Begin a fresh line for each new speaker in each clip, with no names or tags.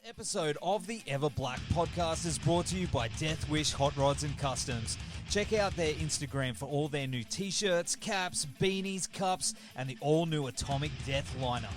Episode of the Everblack Podcast is brought to you by Deathwish, Hotrods and Kustoms. Check out their Instagram for all their new t-shirts, caps, beanies, cups, and the all-new Atomic Death lineup.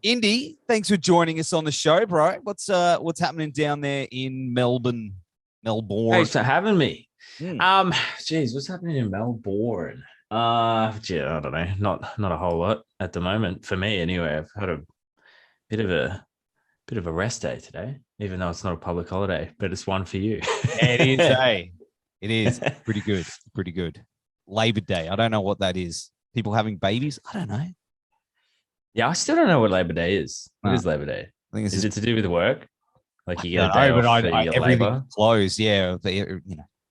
Indey, thanks for joining us on the show, bro. What's happening down there in Melbourne?
Thanks for having me. Geez, what's happening in Melbourne? I don't know. Not a whole lot at the moment for me, anyway. I've had a bit of a rest day today, even though it's not a public holiday, but it's one for you.
It is, hey. It is pretty good. Pretty good. Labor Day. I don't know what that is. People having babies? I don't know.
Yeah, I still don't know what Labor Day is. What is Labor Day?
I think
is it to do with work? Like you get a day off for your labor?
Closed, yeah.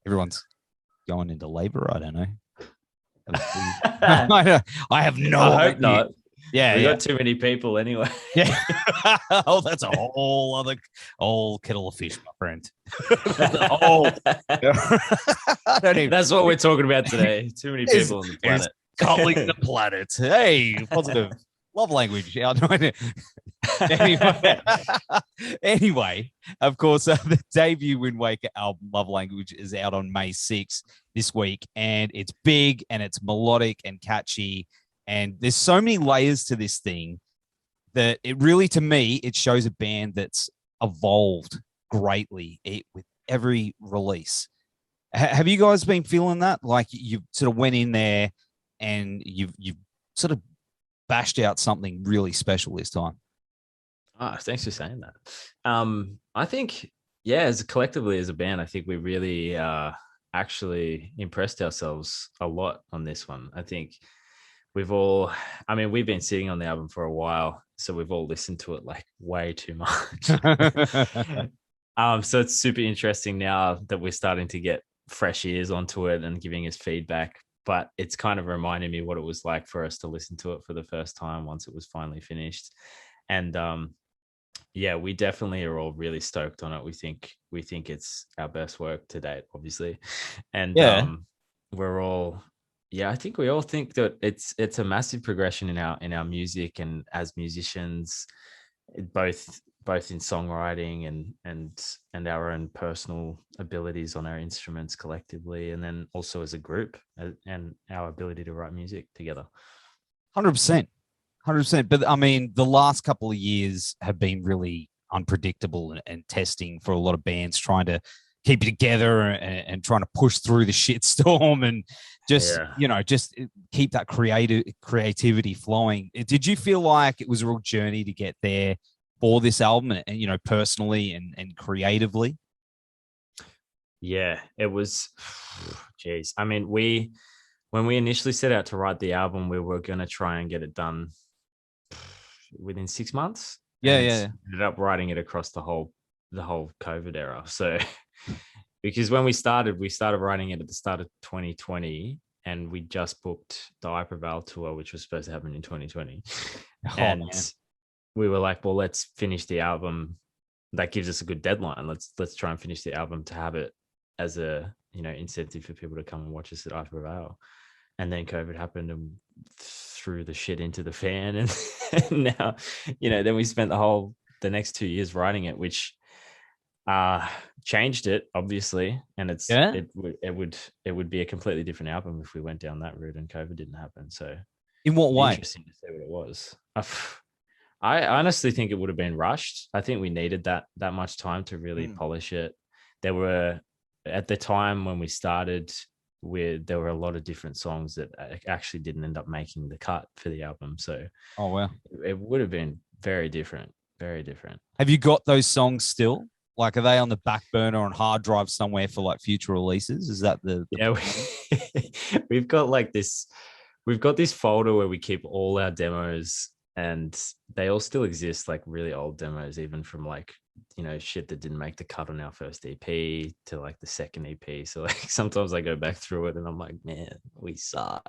Everyone's going into labor. I don't know. I have no idea.
I hope not.
Yeah,
we got too many people anyway.
Yeah. Oh, that's a whole kettle of fish, my friend.
That's what we're talking about today. Too many people on the planet.
Calling the planet. Hey, positive. Love language. Anyway, of course, the debut Windwaker album, Love Language, is out on May 6th this week. And it's big and it's melodic and catchy. And there's so many layers to this thing that it really, to me, it shows a band that's evolved greatly with every release. Have you guys been feeling that? Like you sort of went in there and you've sort of bashed out something really special this time.
Thanks for saying that. I think, as collectively as a band, I think we really actually impressed ourselves a lot on this one. I think we've been sitting on the album for a while, so we've all listened to it like way too much. So it's super interesting now that we're starting to get fresh ears onto it and giving us feedback. But it's kind of reminding me what it was like for us to listen to it for the first time once it was finally finished. And we definitely are all really stoked on it. We think it's our best work to date, obviously. And we're all, I think we all think that it's a massive progression in our music and as musicians, both in songwriting and our own personal abilities on our instruments collectively, and then also as a group and our ability to write music together.
100%. But I mean, the last couple of years have been really unpredictable and testing for a lot of bands trying to keep it together and trying to push through the shitstorm and just keep that creativity flowing. Did you feel like it was a real journey to get there for this album and personally and creatively?
Yeah, it was. Geez, I mean, when we initially set out to write the album, we were going to try and get it done within 6 months. Ended up writing it across the whole COVID era. So because when we started writing it at the start of 2020, and we just booked the Prevail tour, which was supposed to happen in 2020, and we were like, well, let's finish the album. That gives us a good deadline. Let's try and finish the album to have it as a incentive for people to come and watch us at Prevail. And then COVID happened and threw the shit into the fan, and now then we spent the next 2 years writing it, which changed it obviously, and it would be a completely different album if we went down that route and COVID didn't happen. So
in what way?
Interesting to see what it was. I honestly think it would have been rushed. I think we needed that much time to really polish it. There were, at the time when we started, there were a lot of different songs that actually didn't end up making the cut for the album. So,
oh wow,
it would have been very different, very different.
Have you got those songs still? Like, are they on the back burner on hard drive somewhere for like future releases? Is that the
we've got this folder where we keep all our demos, and they all still exist, like really old demos, even from like, shit that didn't make the cut on our first EP to like the second EP. So like sometimes I go back through it and I'm like, man, we suck.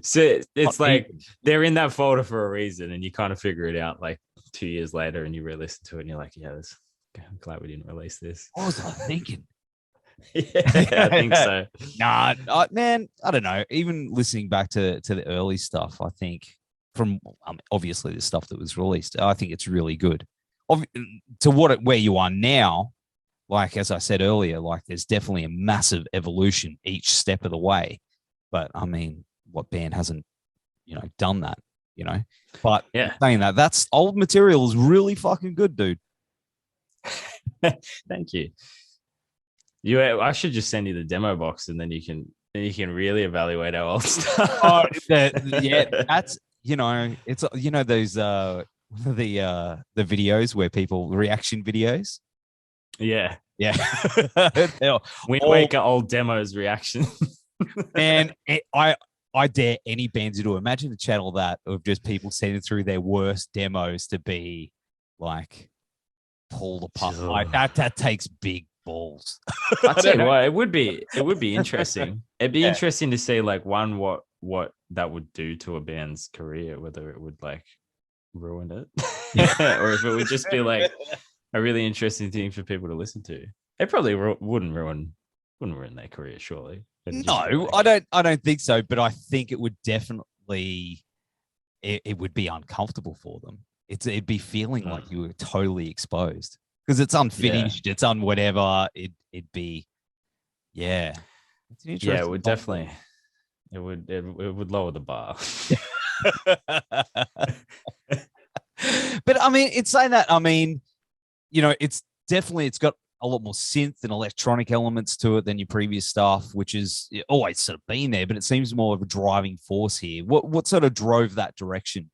So it's like they're in that folder for a reason, and you kind of figure it out like 2 years later and you re-listen to it and you're like, yeah, I'm glad we didn't release this.
What was I thinking?
Yeah, I think so.
Nah, man, I don't know. Even listening back to the early stuff, I think from obviously the stuff that was released, I think it's really good. To where you are now, like as I said earlier, like there's definitely a massive evolution each step of the way. But I mean, what band hasn't, done that, But
yeah,
saying that's old material is really fucking good, dude.
Thank you. I should just send you the demo box and then you can really evaluate our old stuff.
Oh, that's it's those the videos where people reaction videos.
Yeah.
Windwaker
old demos reaction.
And I dare any band to do it. Imagine a channel that of just people sending through their worst demos to be like pulled apart. Like that takes big balls.
I'll tell you what, it would be interesting. It'd be interesting to see like what that would do to a band's career, whether it would like ruin it or if it would just be like a really interesting thing for people to listen to. It probably wouldn't ruin their career, surely.
No, I don't think so, but I think it would definitely it would be uncomfortable for them. It'd be feeling like you were totally exposed because it's unfinished, it's on whatever. It'd be, it's an interesting
it would definitely. It would lower the bar.
But I mean, it's saying that. I mean, it's got a lot more synth and electronic elements to it than your previous stuff, which is always sort of been there, but it seems more of a driving force here. What sort of drove that direction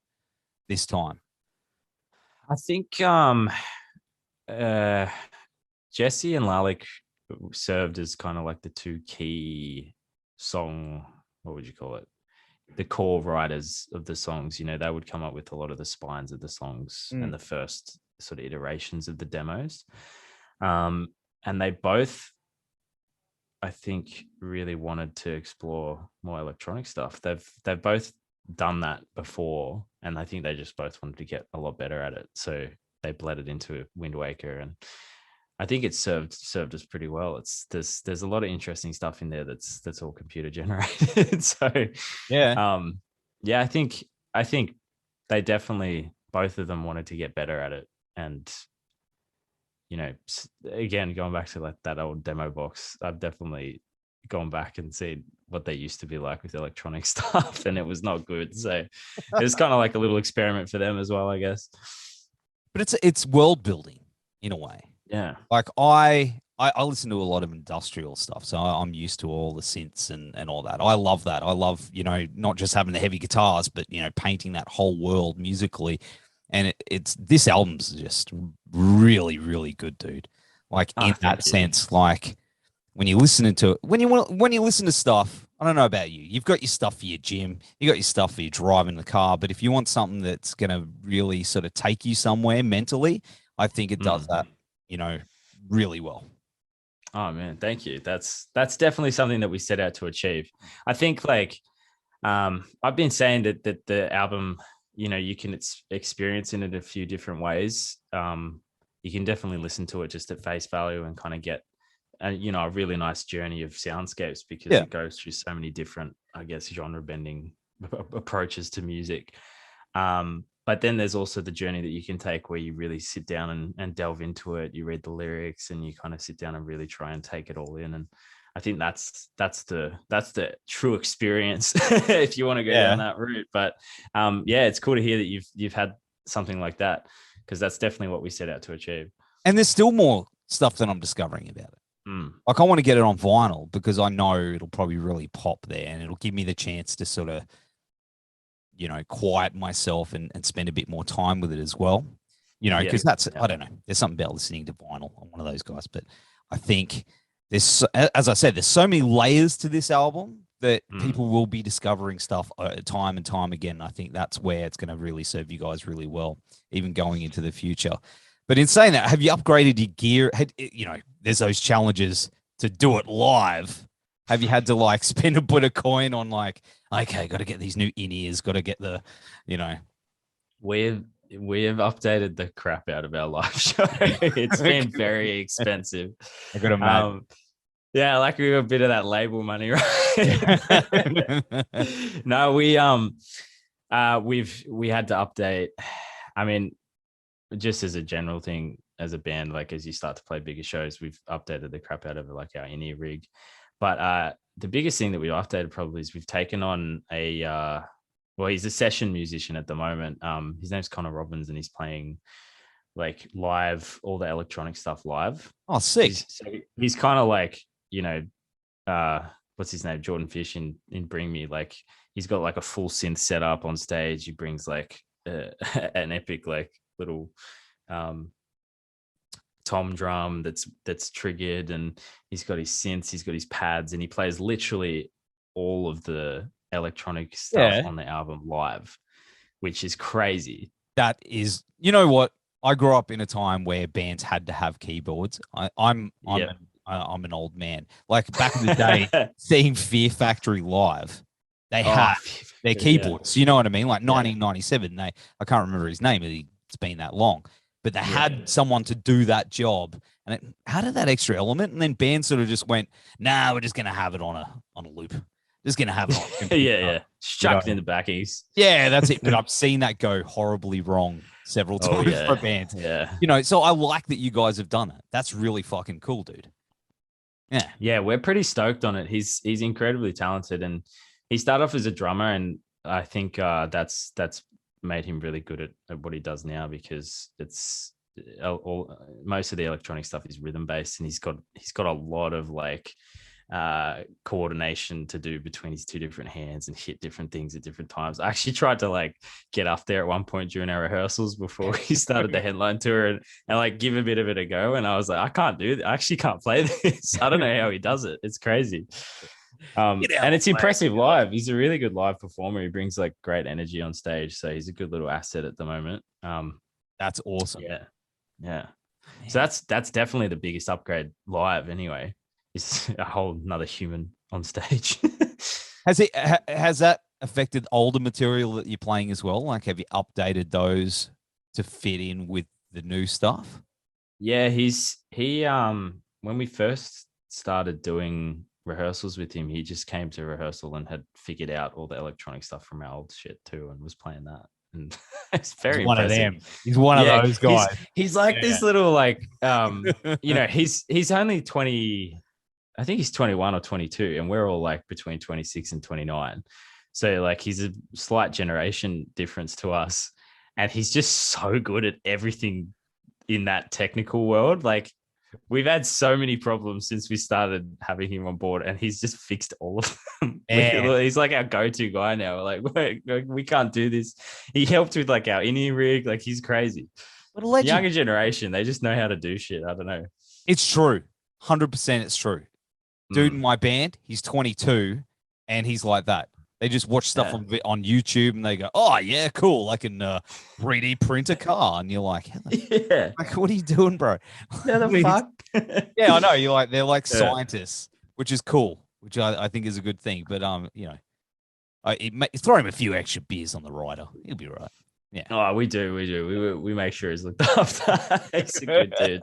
this time?
I think Jesse and Lalik served as kind of like the two key song, what would you call it? The core writers of the songs. They would come up with a lot of the spines of the songs and the first sort of iterations of the demos. And they both, I think, really wanted to explore more electronic stuff. They've both done that before, and I think they just both wanted to get a lot better at it. So they bled it into Windwaker, and I think it served us pretty well. There's a lot of interesting stuff in there that's all computer generated. So I think they definitely, both of them wanted to get better at it. And again, going back to like that old demo box, I've definitely gone back and seen what they used to be like with electronic stuff, and it was not good. So it was kind of like a little experiment for them as well, I guess.
But it's world building in a way.
Yeah.
Like I listen to a lot of industrial stuff, so I'm used to all the synths and all that. I love that. I love, not just having the heavy guitars, but, painting that whole world musically. And this album's just really, really good, dude. Like in that sense, like when you're listening to it, when you listen to stuff, I don't know about you. You've got your stuff for your gym, you got your stuff for your driving the car, but if you want something that's going to really sort of take you somewhere mentally, I think it does that, really well.
Oh man, thank you. That's definitely something that we set out to achieve. I think like I've been saying that the album, you can experience in it a few different ways. You can definitely listen to it just at face value and kind of get a really nice journey of soundscapes, because it goes through so many different, I guess, genre bending approaches to music. But then there's also the journey that you can take where you really sit down and delve into it. You read the lyrics and you kind of sit down and really try and take it all in. And I think that's the true experience if you want to go down that route. But it's cool to hear that you've had something like that, because that's definitely what we set out to achieve.
And there's still more stuff that I'm discovering about it. Like I want to get it on vinyl because I know it'll probably really pop there, and it'll give me the chance to sort of, quiet myself and spend a bit more time with it as well. Because I don't know, there's something about listening to vinyl. I'm one of those guys, but I think there's, as I said, there's so many layers to this album that people will be discovering stuff time and time again. I think that's where it's going to really serve you guys really well, even going into the future. But in saying that, have you upgraded your gear? There's those challenges to do it live. Have you had to like spend a bit of coin on like, okay, got to get these new in-ears, got to get the,
We've We have updated the crap out of our live show. It's been very expensive.
I got to imagine.
Yeah, like we got a bit of that label money, right? No, we had to update. I mean, just as a general thing, as a band, like as you start to play bigger shows, we've updated the crap out of like our in-ear rig. But the biggest thing that we've updated probably is we've taken on well, he's a session musician at the moment. His name's Connor Robbins, and he's playing like live, all the electronic stuff live.
Oh, sick.
He's kind of like, what's his name? Jordan Fish in Bring Me. Like he's got like a full synth setup on stage. He brings like an epic like little tom drum that's triggered, and he's got his synths, he's got his pads, and he plays literally all of the electronic stuff on the album live, which is crazy.
That is, you know what? I grew up in a time where bands had to have keyboards. I'm an old man. Like back in the day, seeing Fear Factory live, they had their keyboards. You know what I mean? Like 1997. I can't remember his name. It's been that long, but they had someone to do that job, and it added that extra element. And then bands sort of just went, "Nah, we're just gonna have it on a loop. Just gonna have it on."
Chucked in the backies.
Yeah, that's it. But I've seen that go horribly wrong several times for bands.
Yeah.
So I like that you guys have done it. That's really fucking cool, dude.
Yeah, we're pretty stoked on it. He's incredibly talented, and he started off as a drummer, and I think that's made him really good at what he does now, because it's most of the electronic stuff is rhythm based, and he's got a lot of like coordination to do between his two different hands and hit different things at different times. I actually tried to like get up there at one point during our rehearsals before we started the headline tour and like give a bit of it a go, and I was like, I actually can't play this. I don't know how he does it. It's crazy. And it's impressive live. He's a really good live performer. He brings like great energy on stage, so he's a good little asset at the moment.
That's awesome.
Yeah. So that's definitely the biggest upgrade live anyway. Is a whole another human on stage.
Has that affected older material that you're playing as well? Like, have you updated those to fit in with the new stuff?
Yeah, when we first started doing rehearsals with him, he just came to rehearsal and had figured out all the electronic stuff from our old shit too, and was playing that. And it's very
one
impressive.
of them. He's one of those guys.
He's like this little like he's only 20. I think he's 21 or 22, and we're all like between 26 and 29. So like he's a slight generation difference to us, and he's just so good at everything in that technical world. Like we've had so many problems since we started having him on board, and he's just fixed all of them. He's like our go-to guy now. We're like, we can't do this. He helped with like our in-ear rig. Like he's crazy.
What a legend.
The younger generation, they just know how to do shit. I don't know.
It's true. 100% it's true. Dude in my band, he's 22, and he's like that. They just watch stuff on YouTube, and they go, "Oh yeah, cool! I can 3D print a car." And you're like, like, what are you doing, bro?
Yeah, the fuck.
Yeah, I know. You're like, they're like scientists, which is cool, which I think is a good thing. But throw him a few extra beers on the rider, he'll be right. Yeah.
Oh, we do. We make sure he's looked after. He's a good dude.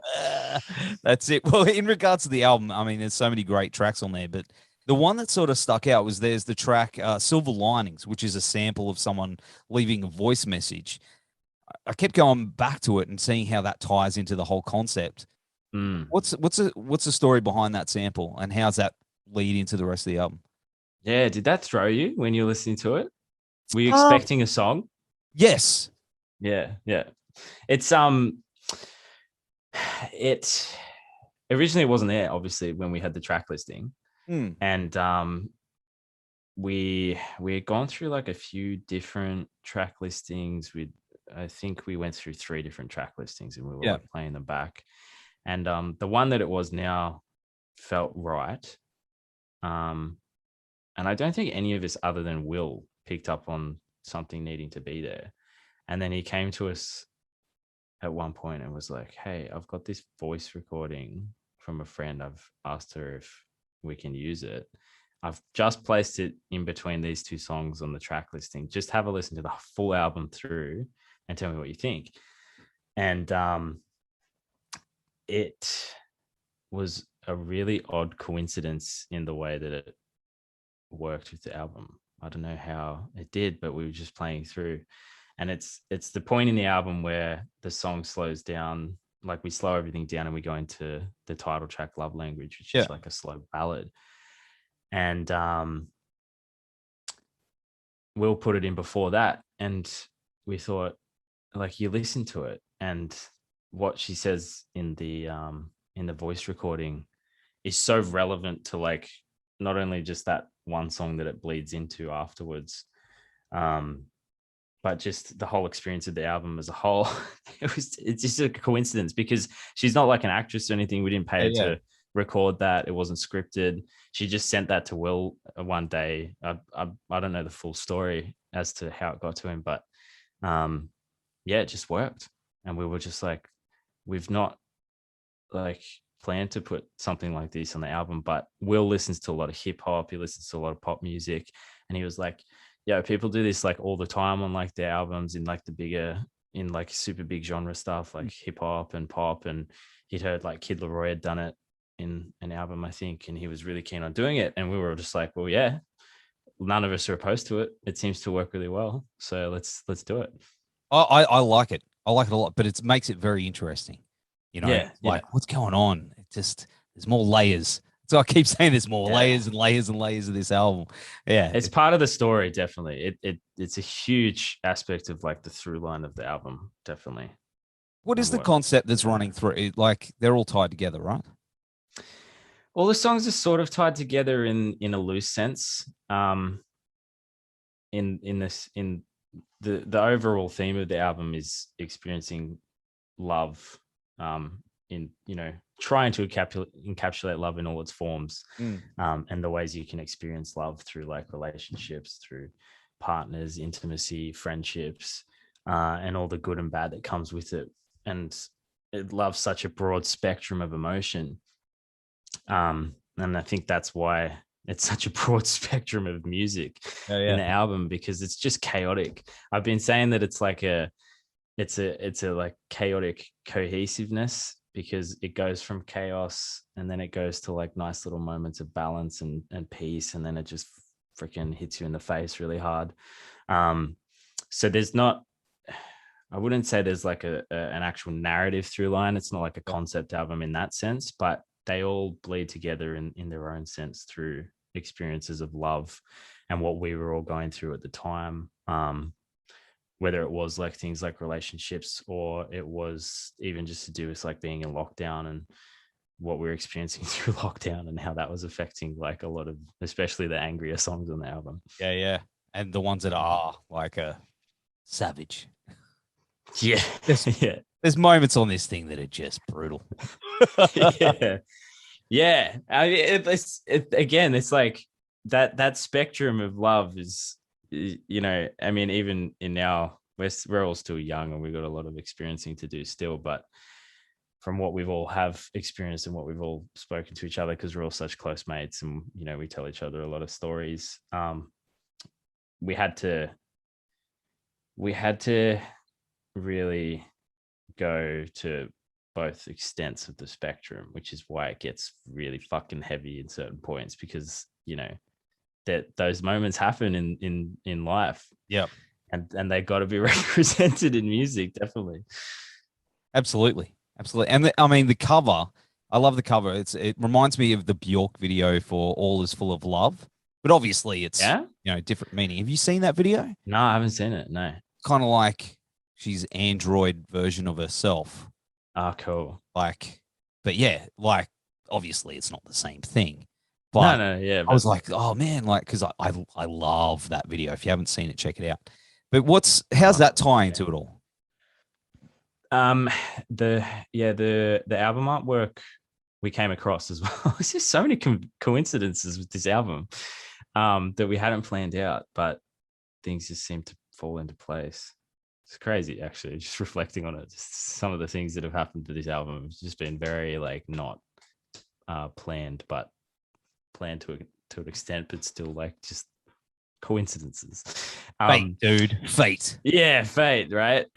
That's it. Well, in regards to the album, I mean, there's so many great tracks on there, but the one that sort of stuck out was there's the track Silver Linings, which is a sample of someone leaving a voice message. I kept going back to it and seeing how that ties into the whole concept. What's the story behind that sample, and how's that lead into the rest of the album?
Yeah, did that throw you when you're listening to it? Were you expecting a song?
Yes.
Yeah. It's it originally wasn't there, obviously, when we had the track listing. And we had gone through like a few different track listings. I think we went through 3 different track listings, and we were like playing them back. And the one that it was now felt right. And I don't think any of us other than Will picked up on something needing to be there. And then he came to us at one point and was like, "Hey, I've got this voice recording from a friend. I've asked her if we can use it. I've just placed it in between these 2 songs on the track listing. Just have a listen to the full album through and tell me what you think. And it was a really odd coincidence in the way that it worked with the album. I don't know how it did, but we were just playing through, and it's the point in the album where the song slows down. Like, we slow everything down and we go into the title track, Love Language, which is like a slow ballad. And Will put it in before that, and we thought, like, you listen to it, and what she says in the voice recording is so relevant to, like, not only just that one song that it bleeds into afterwards, but just the whole experience of the album as a whole. It's just a coincidence, because she's not like an actress or anything. We didn't pay her to record that. It wasn't scripted. She just sent that to Will one day. I don't know the full story as to how it got to him, but it just worked. And we were just like, we've not like planned to put something like this on the album, but Will listens to a lot of hip hop. He listens to a lot of pop music, and he was like, yeah, people do this like all the time on like their albums in like the bigger, in like super big genre stuff like hip hop and pop. And he'd heard like Kid Laroi had done it in an album, I think, and he was really keen on doing it. And we were just like, well, yeah, none of us are opposed to it. It seems to work really well, so let's do it.
I like it. I like it a lot, but it makes it very interesting. You know, what's going on? It just, there's more layers. So I keep saying there's more layers and layers and layers of this album. Yeah,
it's part of the story, definitely. It's a huge aspect of like the through line of the album, definitely.
What is the concept that's running through it? Like, they're all tied together, right?
All the songs are sort of tied together in a loose sense. In the overall theme of the album is experiencing love, in, you know, trying to encapsulate love in all its forms, and the ways you can experience love through like relationships, through partners, intimacy, friendships, and all the good and bad that comes with it. And it loves such a broad spectrum of emotion, and I think that's why it's such a broad spectrum of music in the album, because it's just chaotic. I've been saying that it's like it's a like chaotic cohesiveness, because it goes from chaos and then it goes to like nice little moments of balance and peace, and then it just freaking hits you in the face really hard. So there's not, I wouldn't say there's like an actual narrative through line. It's not like a concept album in that sense, but they all bleed together in their own sense through experiences of love and what we were all going through at the time. Whether it was like things like relationships, or it was even just to do with like being in lockdown and what we were experiencing through lockdown, and how that was affecting like a lot of, especially the angrier songs on the album.
Yeah. And the ones that are like a savage.
Yeah.
There's moments on this thing that are just brutal.
Yeah. I mean, again, it's like that spectrum of love is, you know, I mean, even in now, we're all still young and we've got a lot of experiencing to do still, but from what we've all have experienced and what we've all spoken to each other, because we're all such close mates and, you know, we tell each other a lot of stories, we had to really go to both extents of the spectrum, which is why it gets really fucking heavy in certain points, because, you know, that those moments happen in life.
Yeah.
And they got to be represented in music, definitely.
Absolutely. And I mean, the cover, I love the cover. It reminds me of the Bjork video for All Is Full of Love, but obviously it's, you know, different meaning. Have you seen that video?
No, I haven't seen it. No.
Kind of like she's Android version of herself.
Ah, cool.
Like, but yeah, like obviously it's not the same thing. But
no, yeah.
I was like, oh man, like, because I love that video. If you haven't seen it, check it out. But how's that tie into it all?
The album artwork we came across as well. It's just so many coincidences with this album, that we hadn't planned out, but things just seem to fall into place. It's crazy, actually, just reflecting on it. Just some of the things that have happened to this album have just been very like not planned, but planned to an extent, but still like just coincidences.
Fate, dude. Fate.
Yeah, fate, right?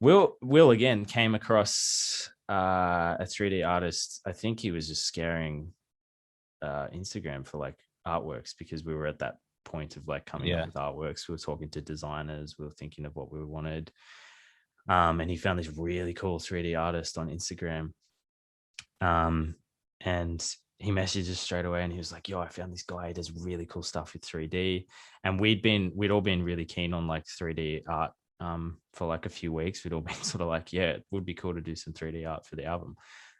Will again came across a 3D artist. I think he was just scaring Instagram for like artworks, because we were at that point of like coming up with artworks. We were talking to designers. We were thinking of what we wanted. And he found this really cool 3D artist on Instagram. And he messaged us straight away and he was like, yo, I found this guy. He does really cool stuff with 3D. And we'd all been really keen on like 3D art for like a few weeks. We'd all been sort of like, yeah, it would be cool to do some 3D art for the album.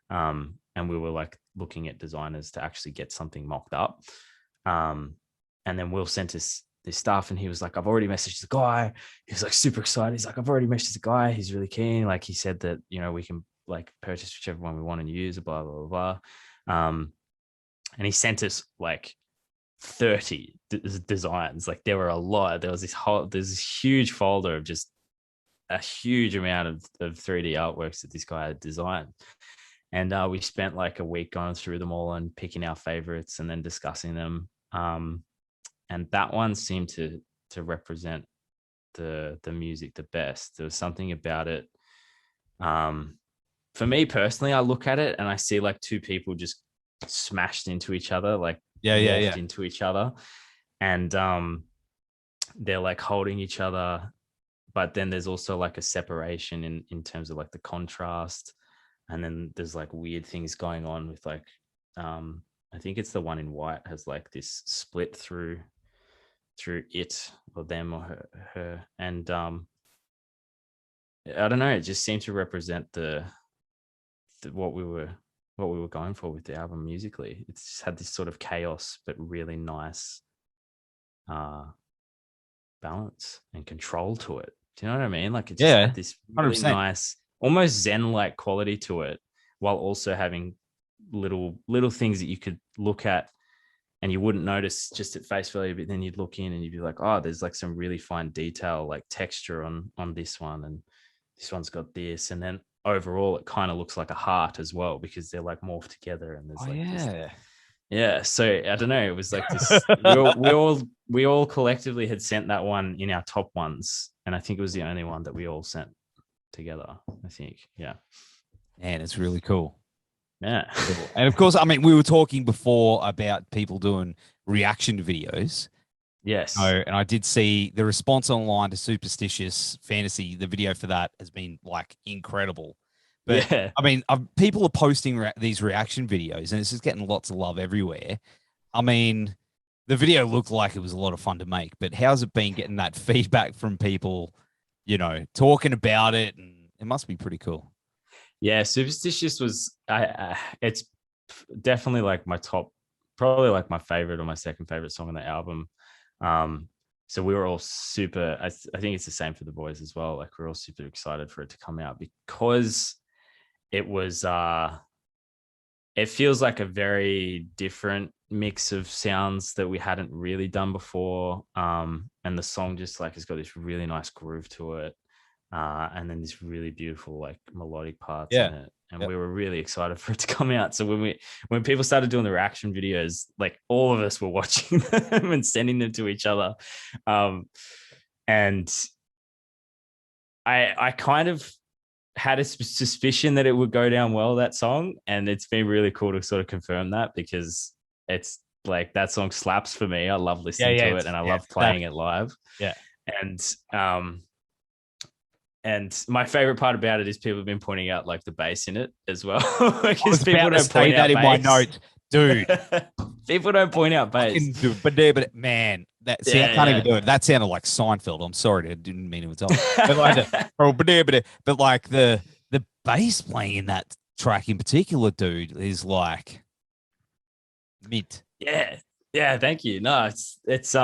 And we were like looking at designers to actually get something mocked up. And then Will sent us this stuff and he was like, I've already messaged the guy. He was like super excited. He's like, I've already messaged the guy. He's really keen. Like he said that, you know, we can like purchase whichever one we want and use, blah, blah, blah, blah. And he sent us like 30 designs. Like there were a lot. There's this huge folder of just a huge amount of 3D artworks that this guy had designed. And we spent like a week going through them all and picking our favorites and then discussing them. And that one seemed to represent the music the best. There was something about it. For me personally, I look at it and I see like two people just smashed into each other, like into each other, and they're like holding each other, but then there's also like a separation in terms of like the contrast, and then there's like weird things going on with like I think it's the one in white has like this split through it or them or her, and I don't know, it just seemed to represent the what we were going for with the album musically. It's just had this sort of chaos but really nice balance and control to it. Do you know what I mean? Like it just had this really 100%. Nice, almost zen-like quality to it, while also having little things that you could look at and you wouldn't notice just at face value, but then you'd look in and you'd be like, oh, there's like some really fine detail, like texture on this one, and this one's got this, and then overall it kind of looks like a heart as well, because they're like morphed together and there's this, so I don't know, it was like this we all collectively had sent that one in our top ones, and I think it was the only one that we all sent together, I think. Man,
it's really cool.
Yeah.
And of course, I mean, we were talking before about people doing reaction videos.
Yes.
And I did see the response online to Superstitious Fantasy. The video for that has been like incredible. But I mean, people are posting these reaction videos and it's just getting lots of love everywhere. I mean, the video looked like it was a lot of fun to make, but how's it been getting that feedback from people, you know, talking about it? And it must be pretty cool.
Yeah, Superstitious was, it's definitely like my top, probably like my favorite or my second favorite song on the album. So we were all super, I think it's the same for the boys as well. Like we're all super excited for it to come out, because it was, it feels like a very different mix of sounds that we hadn't really done before. And the song just like has got this really nice groove to it. And then this really beautiful like melodic parts in it, and we were really excited for it to come out. So when people started doing the reaction videos, like all of us were watching them and sending them to each other, and I kind of had a suspicion that it would go down well, that song, and it's been really cool to sort of confirm that, because it's like that song slaps for me. I love listening to it, and I love playing it live. And my favorite part about it is people have been pointing out like the bass in it as well. Because people don't point out that in my note, dude. People don't point out bass.
But man, I can't even do it. That sounded like Seinfeld. I'm sorry, I didn't mean to tell. But like the bass playing in that track in particular, dude, is like mint.
Yeah. Thank you. No, it's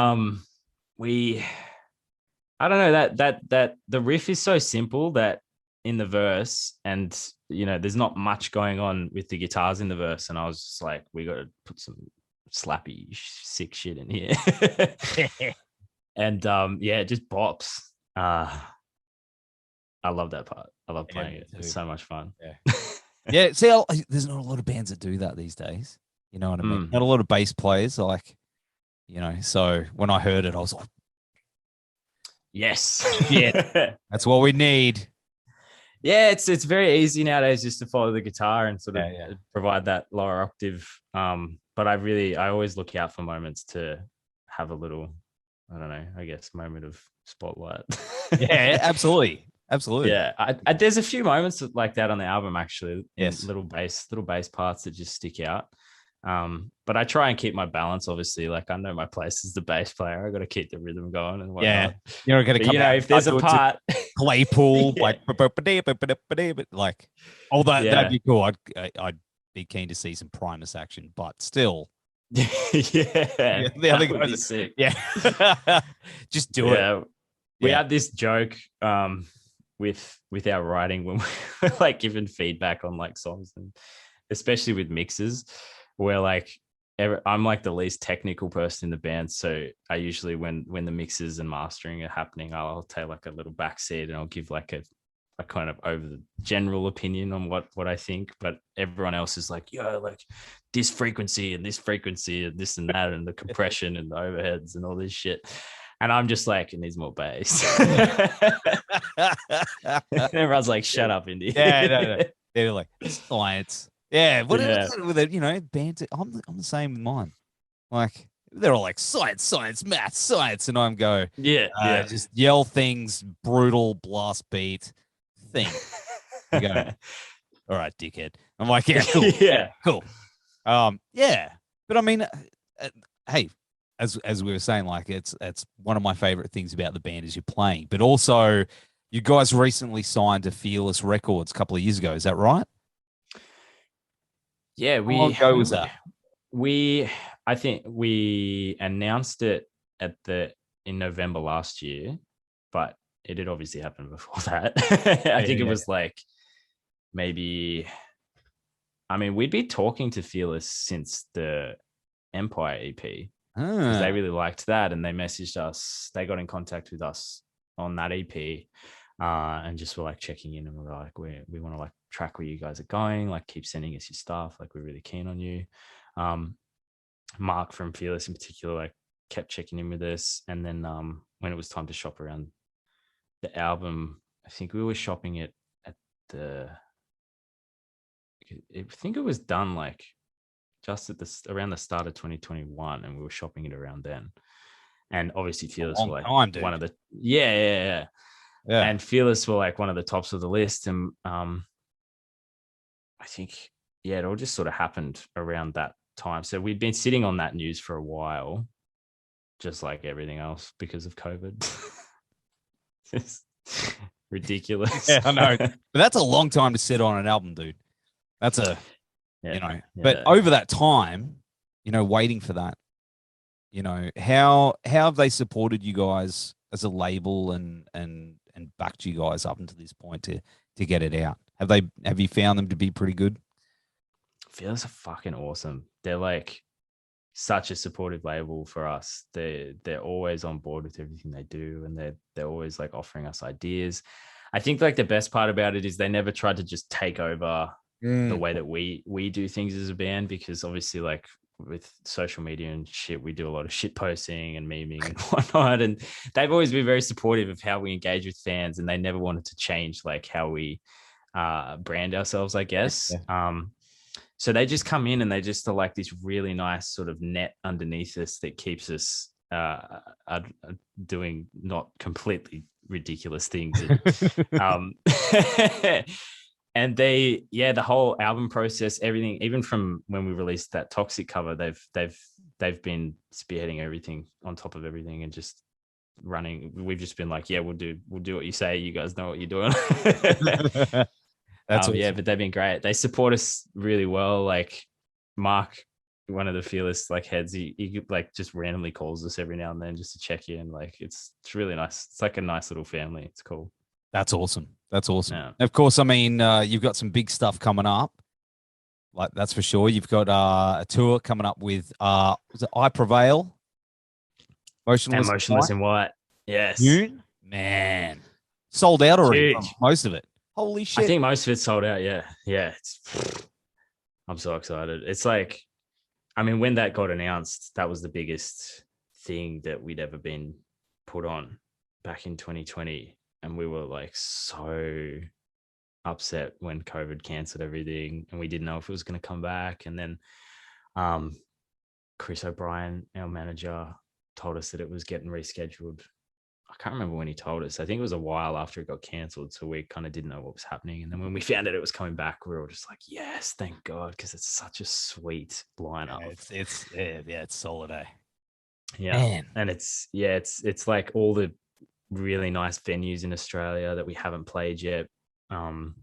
I don't know, that the riff is so simple that in the verse, and you know, there's not much going on with the guitars in the verse, and I was just like, we got to put some slappy sick shit in here. And it just bops. I love that part. I love playing it. It's so much fun.
See, there's not a lot of bands that do that these days. You know what I mean? Not a lot of bass players. Like, So when I heard it, I was like,
yes,
yeah, that's what we need.
Yeah, it's very easy nowadays just to follow the guitar and sort of provide that lower octave. But I always look out for moments to have a little, I don't know, I guess moment of spotlight.
Yeah, absolutely.
Yeah, there's a few moments like that on the album actually.
Yes,
little bass parts that just stick out. But I try and keep my balance. Obviously, like I know my place as the bass player. I got to keep the rhythm going and whatnot.
Yeah, you're not going to come out.
If there's a part,
Claypool, like although that'd be cool. I'd be keen to see some Primus action, but still,
yeah,
the other guys
be sick.
Yeah, just do it.
We had this joke with our writing when we're like giving feedback on like songs, and especially with mixes, where like I'm like the least technical person in the band, so I usually when the mixes and mastering are happening, I'll take like a little backseat and I'll give like a kind of over the general opinion on what I think, but everyone else is like, yo, like this frequency and this frequency and this and that and the compression and the overheads and all this shit. And I'm just like, it needs more bass. Everyone's like, shut up, Indey.
Yeah, no. They're like, science. Yeah, what is it with it? Bands. I'm the same with mine. Like, they're all like, science, math, science. And I'm go, just yell things, brutal blast beat thing. You go, all right, dickhead. I'm like, yeah, cool. Cool. But I mean, hey, as we were saying, like it's one of my favorite things about the band is you're playing, but also you guys recently signed to Fearless Records a couple of years ago. Is that right?
Yeah,
How long ago was that?
I think we announced it in November last year, but it had obviously happened before that. I think it was like maybe, I mean, we'd be talking to Fearless since the Empire EP. Because they really liked that, and they messaged us. They got in contact with us on that EP, and just were like checking in, and we're like, we want to like track where you guys are going, like keep sending us your stuff, like we're really keen on you. Mark from Fearless in particular, like kept checking in with us, and then when it was time to shop around the album, I think we were shopping it at I think it was done like just at around the start of 2021, and we were shopping it around then. And obviously Fearless were like one of the yeah. And Fearless were like one of the tops of the list, and I think it all just sort of happened around that time. So we'd been sitting on that news for a while, just like everything else because of COVID. It's ridiculous.
Yeah, I know, but that's a long time to sit on an album, dude. That's but over that time, waiting for that, how have they supported you guys as a label and backed you guys up until this point to get it out? Have you found them to be pretty good?
Fearless are fucking awesome. They're like such a supportive label for us. They're always on board with everything they do, and they're always like offering us ideas. I think like the best part about it is they never tried to just take over the way that we do things as a band, because obviously like with social media and shit, we do a lot of shit posting and memeing and whatnot, and they've always been very supportive of how we engage with fans, and they never wanted to change like how we brand ourselves, I guess. So they just come in and they just are like this really nice sort of net underneath us that keeps us doing not completely ridiculous things. And the whole album process, everything, even from when we released that Toxic cover, they've been spearheading everything on top of everything and just running. We've just been like, we'll do what you say. You guys know what you're doing. That's awesome. But they've been great. They support us really well. Like Mark, one of the Fearless like heads, he like just randomly calls us every now and then just to check in. Like it's really nice. It's like a nice little family. It's cool.
That's awesome. Yeah. Of course, I mean, you've got some big stuff coming up. Like that's for sure. You've got a tour coming up with was it I Prevail?
Motionless in White. Yes.
June? Man. Sold out already. Most of it. Holy shit.
I think most of it's sold out. Yeah. I'm so excited. It's like, I mean, when that got announced, that was the biggest thing that we'd ever been put on back in 2020. And we were like so upset when COVID cancelled everything, and we didn't know if it was going to come back. And then Chris O'Brien, our manager, told us that it was getting rescheduled. I can't remember when he told us. I think it was a while after it got cancelled, so we kind of didn't know what was happening. And then when we found out it was coming back, we were all just like, yes, thank God, because it's such a sweet lineup.
It's solid, eh?
Yeah. Man. And it's like all the really nice venues in Australia that we haven't played yet. And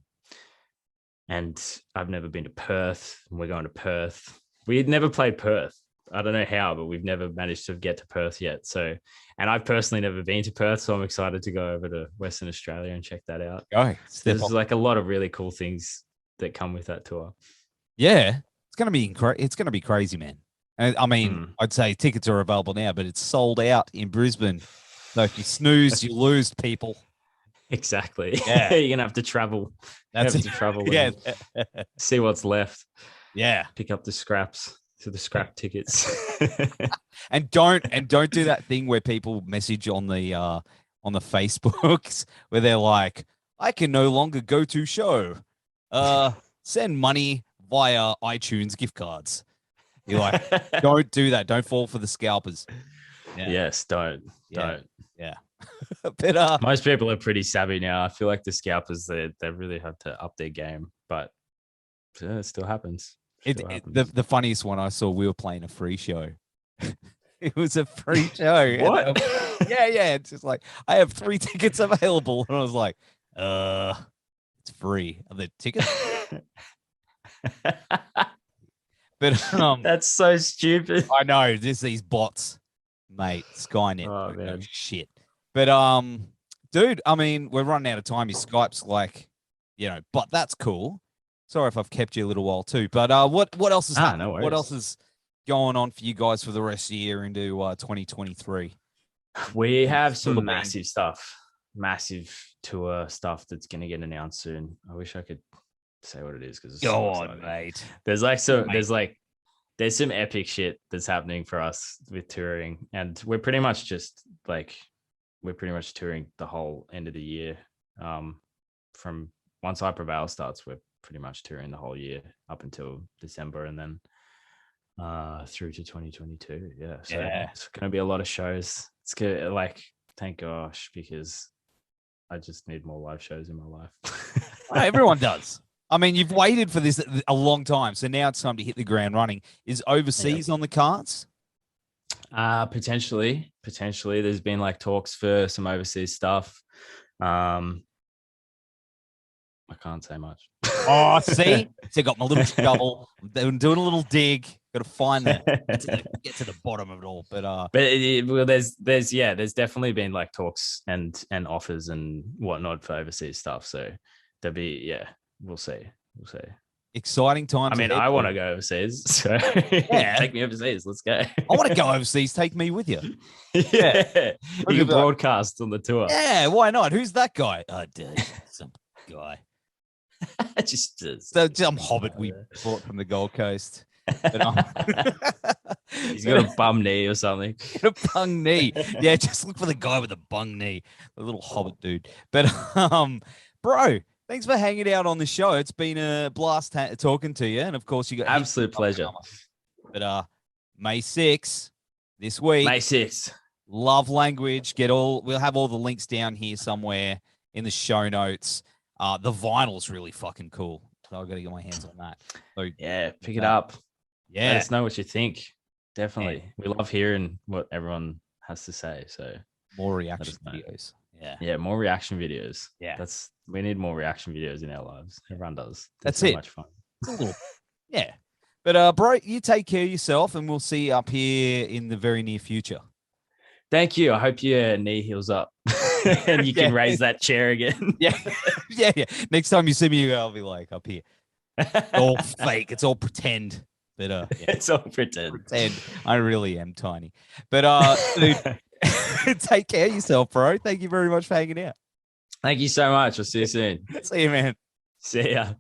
I've never been to Perth, and we're going to Perth. We had never played Perth. I don't know how, but we've never managed to get to Perth yet. So, and I've personally never been to Perth, so I'm excited to go over to Western Australia and check that out. There's like a lot of really cool things that come with that tour.
Yeah, it's gonna be crazy, man. And I mean, I'd say tickets are available now, but it's sold out in Brisbane. So if you snooze, you lose, people.
Exactly. Yeah, you're gonna have to travel. Yeah, see what's left.
Yeah,
pick up the scraps. To the scrap tickets.
and don't do that thing where people message on the Facebooks where they're like, I can no longer go to show. Send money via iTunes gift cards. You're like, don't do that. Don't fall for the scalpers.
Yeah. Yes, don't.
Yeah. But
most people are pretty savvy now. I feel like the scalpers they really have to up their game, but it still happens.
The funniest one I saw, we were playing a free show. It was a free show.
What?
Yeah. It's just like, I have 3 tickets available. And I was like, it's free. Are the tickets? But
that's so stupid.
I know. There's these bots, mate. Skynet.
Oh, man.
Shit. But dude, I mean, we're running out of time. Your Skype's like, but that's cool. Sorry if I've kept you a little while too, but what else is happening?
No worries.
What else is going on for you guys for the rest of the year into 2023?
We have some massive tour stuff that's going to get announced soon. I wish I could say what it is because
go on, mate.
There's some epic shit that's happening for us with touring, and we're pretty much touring the whole end of the year. From once Prevail starts, we're pretty much touring the whole year up until December, and then through to 2022. It's going to be a lot of shows. It's good. Like, thank gosh, because I just need more live shows in my life.
Everyone does. I mean, you've waited for this a long time, so now it's time to hit the ground running. Is overseas on the cards?
Potentially. There's been like talks for some overseas stuff. I can't say much.
Oh, see? So I got my little shovel. I'm doing a little dig. Got to find that. Get to the bottom of it all. But
there's definitely been like talks and offers and whatnot for overseas stuff. So there'll be, we'll see.
Exciting times.
I mean, I want to go overseas. So take me overseas. Let's go.
I want to go overseas. Take me with you.
Yeah. You can broadcast on the tour.
Yeah, why not? Who's that guy? Oh, dude, some guy.
Just
some hobbit we brought from the Gold Coast.
He's got a bum knee or something.
A bung knee. Yeah, just look for the guy with a bung knee, the little hobbit dude. But bro, thanks for hanging out on the show. It's been a blast talking to you, and of course you got
absolute pleasure.
But May 6th this week.
May 6th.
Love Language. We'll have all the links down here somewhere in the show notes. The vinyl's really fucking cool. So I've got to get my hands on that. So,
yeah, pick it up.
Yeah.
Let us know what you think. Definitely. Yeah. We love hearing what everyone has to say. So
more reaction videos. Yeah.
Yeah, more reaction videos.
Yeah.
We need more reaction videos in our lives. Everyone does.
That's
so
it.
Much fun.
Yeah. But bro, you take care of yourself, and we'll see you up here in the very near future.
Thank you. I hope your knee heals up and you can raise that chair again.
Yeah. Next time you see me, I'll be like up here. It's all fake. It's all pretend. But
it's all pretend.
I really am tiny. But dude, take care of yourself, bro. Thank you very much for hanging out.
Thank you so much. I'll see you soon.
See you, man.
See ya.